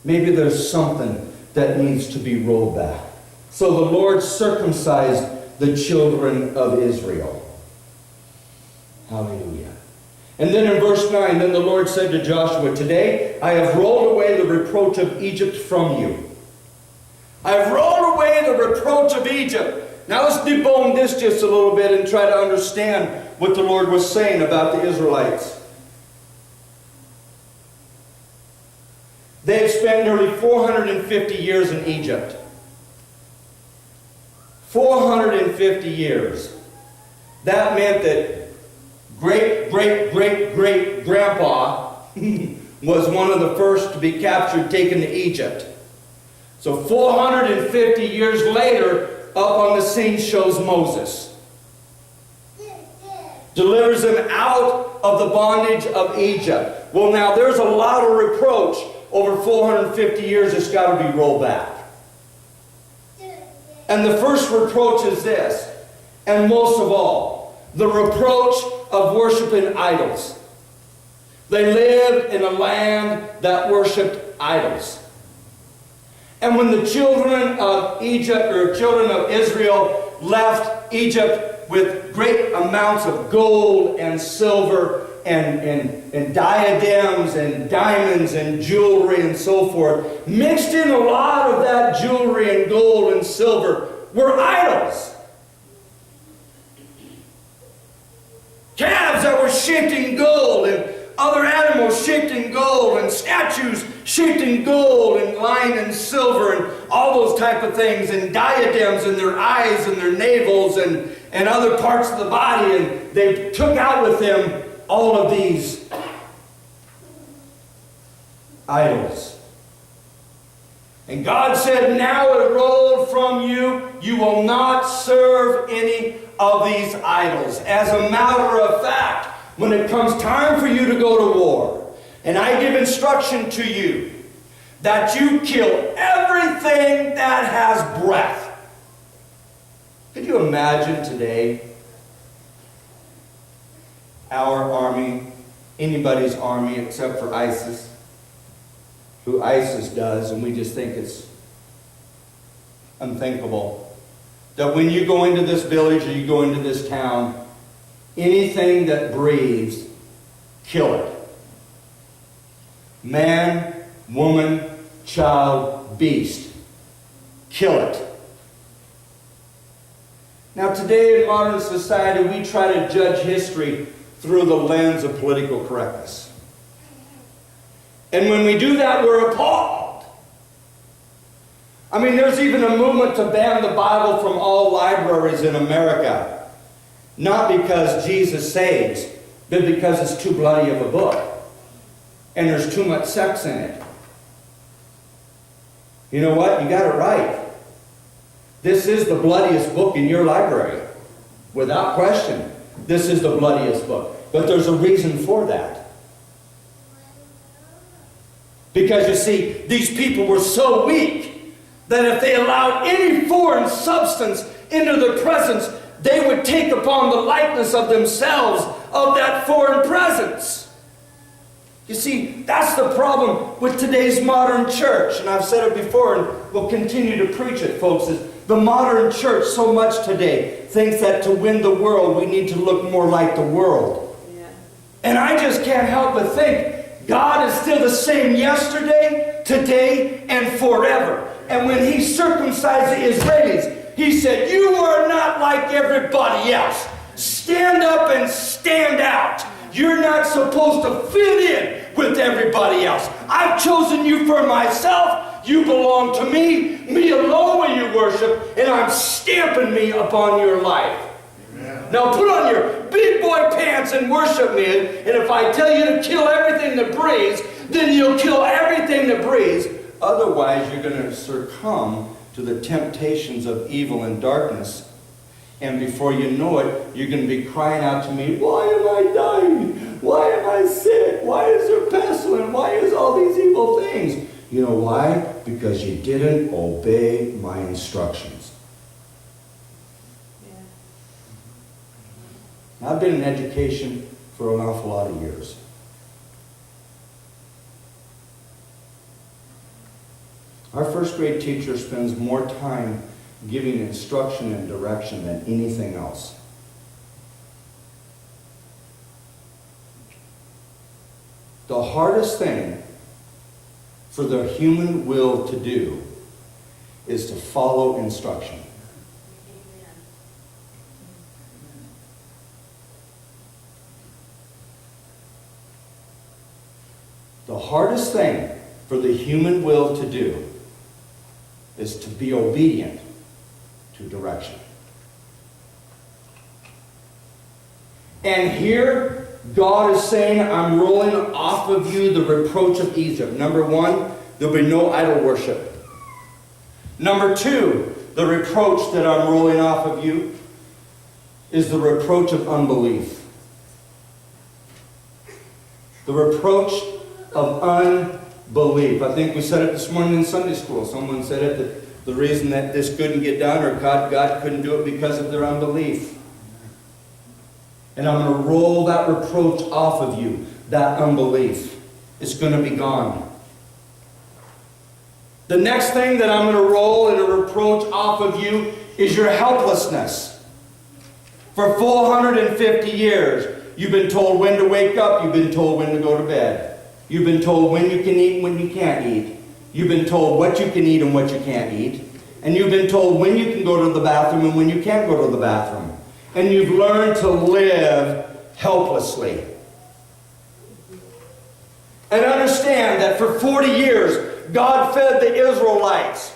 maybe there's something that needs to be rolled back. So the Lord circumcised the children of Israel. Hallelujah. And then in verse 9, then the Lord said to Joshua, today I have rolled away the reproach of Egypt from you. I have rolled away the reproach of Egypt. Now let's debone this just a little bit and try to understand what the Lord was saying about the Israelites. They had spent nearly 450 years in Egypt. 450 years. That meant that great-great-great-great-grandpa was one of the first to be captured, taken to Egypt. So 450 years later, up on the scene shows Moses. Delivers them out of the bondage of Egypt. Well, now there's a lot of reproach over 450 years that's got to be rolled back. And the first reproach is this, and most of all, the reproach of worshiping idols. They lived in a land that worshipped idols. And when the children of Egypt, or children of Israel, left Egypt with great amounts of gold and silver and diadems and diamonds and jewelry and so forth, mixed in a lot of that jewelry and gold and silver were idols. Calves that were shaped in gold, and other animals shaped in gold, and statues shaped in gold and lined in silver, and all those type of things, and diadems in their eyes and their navels and other parts of the body, and they took out with them all of these idols. And God said, now it rolled from you, you will not serve any of these idols. As a matter of fact, when it comes time for you to go to war, and I give instruction to you that you kill everything that has breath. Could you imagine today our army, anybody's army except for ISIS, who ISIS does, and we just think it's unthinkable, that when you go into this village or you go into this town, anything that breathes, kill it. Man, woman, child, beast, kill it. Now today in modern society, we try to judge history through the lens of political correctness. And when we do that, we're appalled. I mean, there's even a movement to ban the Bible from all libraries in America. Not because Jesus saves, but because it's too bloody of a book. And there's too much sex in it. You know what? You got it right. This is the bloodiest book in your library. Without question, this is the bloodiest book. But there's a reason for that. Because you see, these people were so weak that if they allowed any foreign substance into their presence, they would take upon the likeness of themselves of that foreign presence. You see, that's the problem with today's modern church. And I've said it before and will continue to preach it, folks, is the modern church so much today thinks that to win the world, we need to look more like the world. Yeah. And I just can't help but think God is still the same yesterday, today, and forever. And when He circumcised the Israelis, He said, you are not like everybody else. Stand up and stand out. You're not supposed to fit in with everybody else. I've chosen you for myself. You belong to me. Me alone will you worship. And I'm stamping me upon your life. Amen. Now put on your big boy pants and worship me. And if I tell you to kill everything that breathes, then you'll kill everything that breathes. Otherwise, you're going to succumb to the temptations of evil and darkness. And before you know it, you're going to be crying out to me, why am I dying? Why am I sick? Why is there pestilence? Why is all these evil things? You know why? Because you didn't obey my instructions. Yeah. I've been in education for an awful lot of years. Our first grade teacher spends more time giving instruction and direction than anything else. The hardest thing for the human will to do is to follow instruction. The hardest thing for the human will to do is to be obedient to direction. And here, God is saying, I'm rolling off of you the reproach of Egypt. Number one, there'll be no idol worship. Number two, the reproach that I'm rolling off of you is the reproach of unbelief. The reproach of unbelief. I think we said it this morning in Sunday school. Someone said it, that the reason that this couldn't get done, or God couldn't do it, because of their unbelief. And I'm going to roll that reproach off of you, that unbelief. It's going to be gone. The next thing that I'm going to roll in a reproach off of you is your helplessness. For 450 years, you've been told when to wake up, you've been told when to go to bed. You've been told when you can eat and when you can't eat. You've been told what you can eat and what you can't eat. And you've been told when you can go to the bathroom and when you can't go to the bathroom. And you've learned to live helplessly. And understand that for 40 years, God fed the Israelites.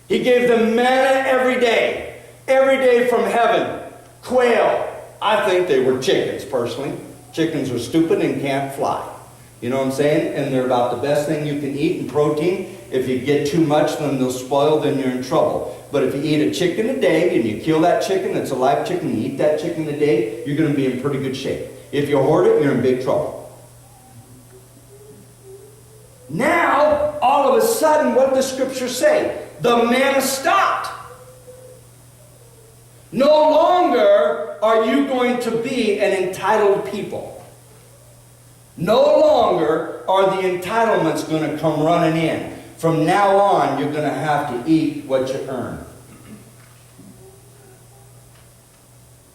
He gave them manna every day from heaven. Quail. I think they were chickens, personally. Chickens are stupid and can't fly. You know what I'm saying? And they're about the best thing you can eat in protein. If you get too much, then they'll spoil, then you're in trouble. But if you eat a chicken a day, and you kill that chicken, it's a live chicken, you eat that chicken a day, you're going to be in pretty good shape. If you hoard it, you're in big trouble. Now, all of a sudden, what does Scripture say? The manna stopped. No longer are you going to be an entitled people. No longer are the entitlements going to come running in. From now on, you're going to have to eat what you earn.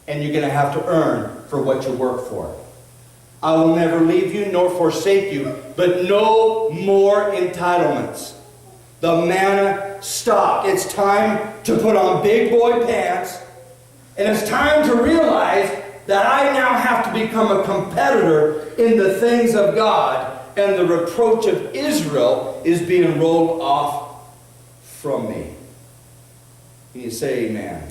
And you're going to have to earn for what you work for. I will never leave you nor forsake you, but no more entitlements. The manna stopped. It's time to put on big boy pants, and it's time to realize that I now have to become a competitor in the things of God, and the reproach of Israel is being rolled off from me. Can you say amen?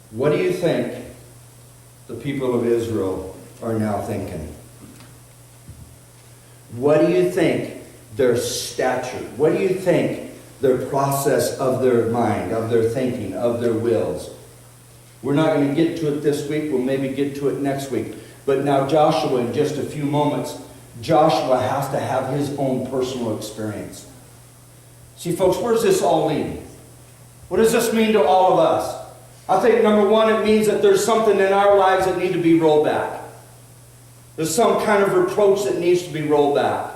What do you think the people of Israel are now thinking? What do you think their stature? What do you think their process of their mind, of their thinking, of their wills? We're not going to get to it this week. We'll maybe get to it next week. But now Joshua, in just a few moments, Joshua has to have his own personal experience. See, folks, where does this all lead? What does this mean to all of us? I think, number one, it means that there's something in our lives that need to be rolled back. There's some kind of reproach that needs to be rolled back.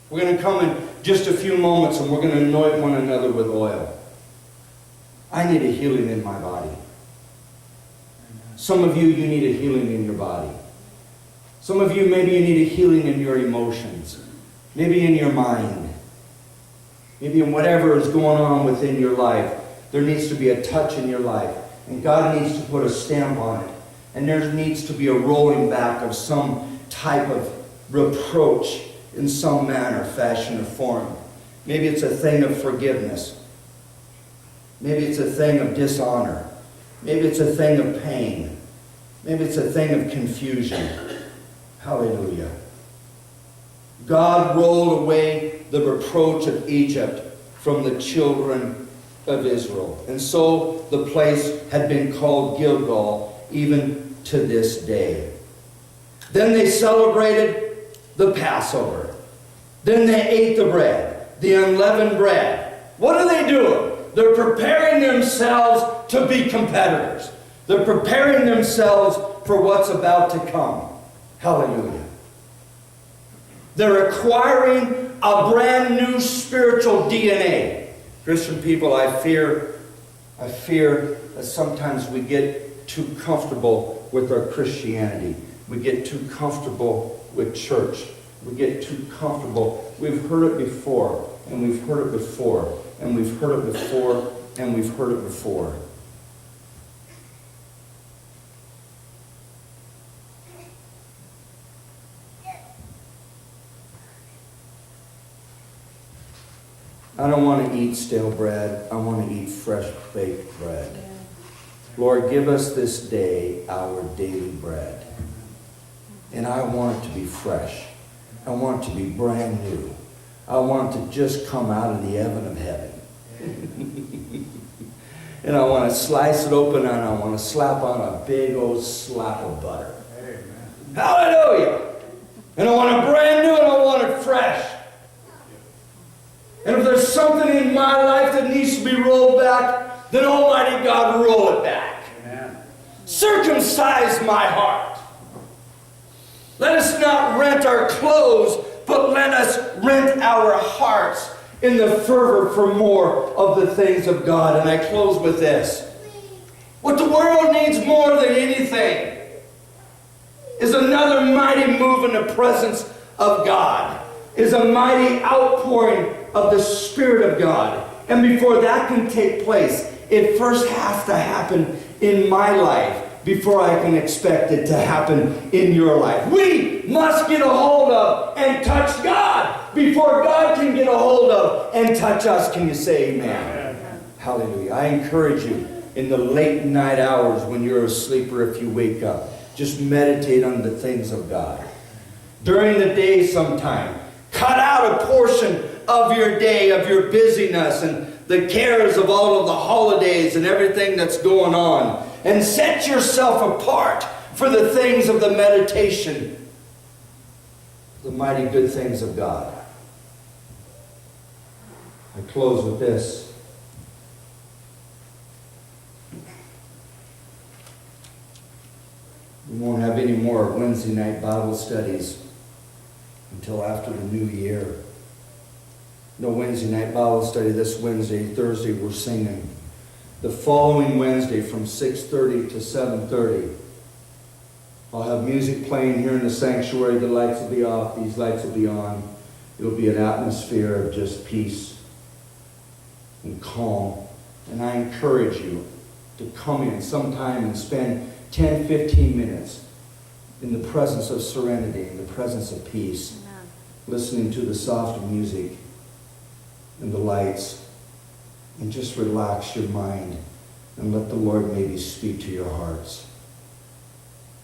We're going to come in just a few moments and we're going to anoint one another with oil. I need a healing in my body. Some of you need a healing in your body. Some of you, maybe you need a healing in your emotions. Maybe in your mind. Maybe in whatever is going on within your life. There needs to be a touch in your life. And God needs to put a stamp on it. And there needs to be a rolling back of some type of reproach in some manner, fashion, or form. Maybe it's a thing of forgiveness. Maybe it's a thing of dishonor. Maybe it's a thing of pain. Maybe it's a thing of confusion. Hallelujah. God rolled away the reproach of Egypt from the children of Israel. And so the place had been called Gilgal even to this day. Then they celebrated the Passover. Then they ate the bread, the unleavened bread. What are they doing? They're preparing themselves to be competitors. They're preparing themselves for what's about to come. Hallelujah. They're acquiring a brand new spiritual DNA. Christian people, I fear that sometimes we get too comfortable with our Christianity. We get too comfortable with church. We get too comfortable. We've heard it before, and we've heard it before, and we've heard it before, and we've heard it before. I don't want to eat stale bread. I want to eat fresh baked bread. Lord, give us this day our daily bread. And I want it to be fresh. I want it to be brand new. I want it to just come out of the oven of heaven. And I want to slice it open and I want to slap on a big old slap of butter. Amen. Hallelujah! And I want it brand new and I want it fresh. And if there's something in my life that needs to be rolled back, then Almighty God, roll it back. Amen. Circumcise my heart. Let us not rent our clothes, but let us rent our hearts in the fervor for more of the things of God. And I close with this. What the world needs more than anything is another mighty move in the presence of God, is a mighty outpouring of the Spirit of God. And before that can take place, it first has to happen in my life before I can expect it to happen in your life. We must get a hold of and touch God before God can get a hold of and touch us. Can you say amen? Amen. Hallelujah. I encourage you in the late night hours when you're asleep or if you wake up, just meditate on the things of God. During the day sometime, cut out a portion of your day, of your busyness and the cares of all of the holidays and everything that's going on, and set yourself apart for the things of the meditation, the mighty good things of God. I close with this. We won't have any more Wednesday night Bible studies until after the new year. No Wednesday night Bible study this Wednesday. Thursday we're singing. The following Wednesday from 6:30 to 7:30, I'll have music playing here in the sanctuary. The lights will be off. These lights will be on. It'll be an atmosphere of just peace and calm. And I encourage you to come in sometime and spend 10, 15 minutes in the presence of serenity, in the presence of peace, listening to the soft music and the lights, and just relax your mind and let the Lord maybe speak to your hearts.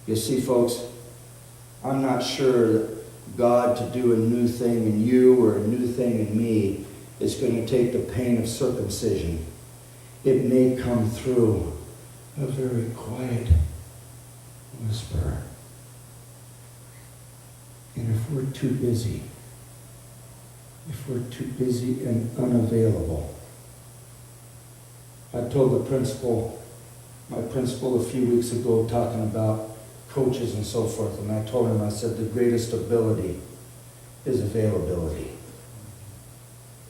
You see, folks, I'm not sure that God to do a new thing in you or a new thing in me is going to take the pain of circumcision. It may come through a very quiet whisper. And if we're too busy and unavailable, I told my principal a few weeks ago, talking about coaches and so forth, and I told him, I said, the greatest ability is availability.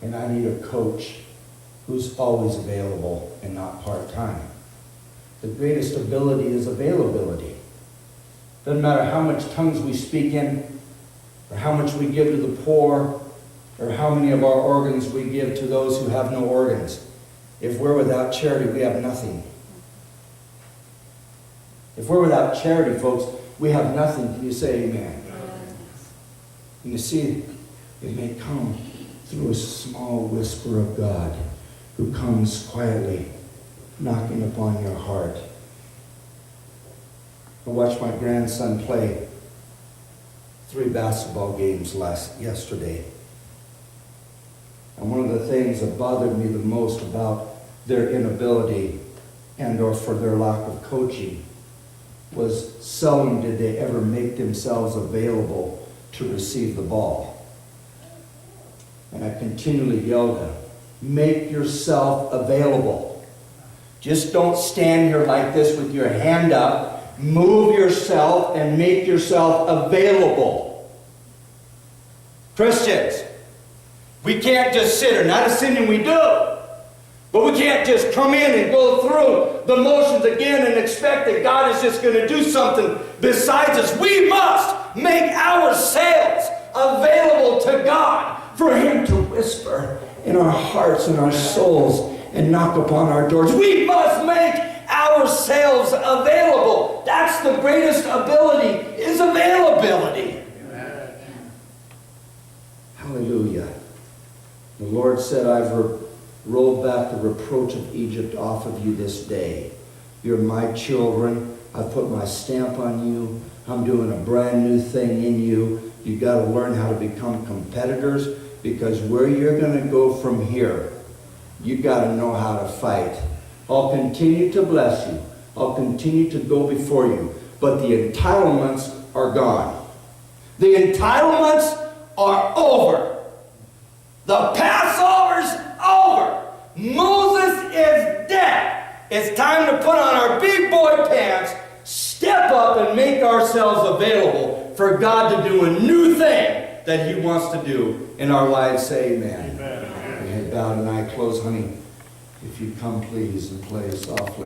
And I need a coach who's always available and not part-time. The greatest ability is availability. Doesn't matter how much tongues we speak in, or how much we give to the poor, or how many of our organs we give to those who have no organs. If we're without charity, we have nothing. If we're without charity, folks, we have nothing. Can you say amen? And you see, it may come through a small whisper of God who comes quietly knocking upon your heart. I watched my grandson play 3 basketball games yesterday. And one of the things that bothered me the most about their inability and or for their lack of coaching was seldom did they ever make themselves available to receive the ball. And I continually yelled at them, make yourself available. Just don't stand here like this with your hand up. Move yourself and make yourself available. Christians, we can't just sit here. Not assuming we do. But we can't just come in and go through the motions again and expect that God is just going to do something besides us. We must make ourselves available to God for Him to whisper in our hearts and our souls and knock upon our doors. We must make ourselves available. That's the greatest ability, is availability. Amen. Hallelujah. The Lord said, I've rolled back the reproach of Egypt off of you this day. You're my children. I've put my stamp on you. I'm doing a brand new thing in you. You've got to learn how to become competitors, because where you're going to go from here, you've got to know how to fight. I'll continue to bless you. I'll continue to go before you. But the entitlements are gone. The entitlements are over. The Passover's over. Moses is dead. It's time to put on our big boy pants, step up and make ourselves available for God to do a new thing that He wants to do in our lives. Say amen. Amen. Head bowed and eye closed, honey. If you come, please, and play softly.